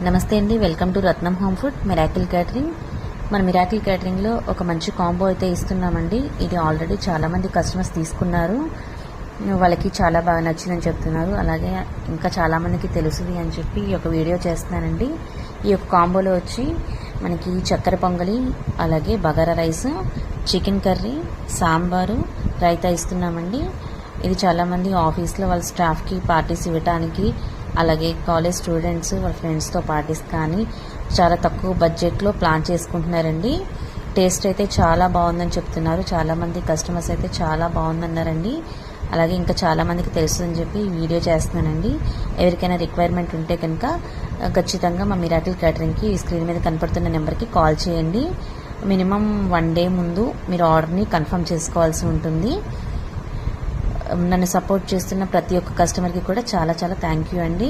నమస్తే అండి, welcome to Ratnam home food miracle catering. మన మిరాకిల్ క్యాటరింగ్లో ఒక మంచి కాంబో అయితే ఇస్తున్నామండి. ఇది ఆల్రెడీ చాలామంది కస్టమర్స్ తీసుకున్నారు, వాళ్ళకి చాలా బాగా నచ్చిందని చెప్తున్నారు. అలాగే ఇంకా చాలామందికి తెలుసుది అని చెప్పి ఈ యొక్క వీడియో చేస్తున్నానండి. ఈ యొక్క కాంబోలో వచ్చి మనకి చక్కెర పొంగలి, అలాగే bagara rice, chicken curry, sambar, raita ఇస్తున్నామండి. ఇది చాలామంది ఆఫీస్లో వాళ్ళ స్టాఫ్కి పార్టీస్ ఇవ్వడానికి, అలాగే కాలేజ్ స్టూడెంట్స్ వాళ్ళ ఫ్రెండ్స్తో పార్టీస్ కానీ చాలా తక్కువ బడ్జెట్లో ప్లాన్ చేసుకుంటున్నారండి. టేస్ట్ అయితే చాలా బాగుందని చెప్తున్నారు. చాలామంది కస్టమర్స్ అయితే చాలా బాగుందన్నారండి. అలాగే ఇంకా చాలామందికి తెలుస్తుందని చెప్పి ఈ వీడియో చేస్తున్నానండి. ఎవరికైనా రిక్వైర్మెంట్ ఉంటే కనుక ఖచ్చితంగా మా మిరాకిల్ క్యాటరింగ్కి ఈ స్క్రీన్ మీద కనపడుతున్న నెంబర్కి కాల్ చేయండి. మినిమం 1 డే ముందు మీరు ఆర్డర్ని కన్ఫర్మ్ చేసుకోవాల్సి ఉంటుంది. నన్ను సపోర్ట్ చేస్తున్న ప్రతి ఒక్క కస్టమర్కి కూడా చాలా చాలా థ్యాంక్ యూ అండి.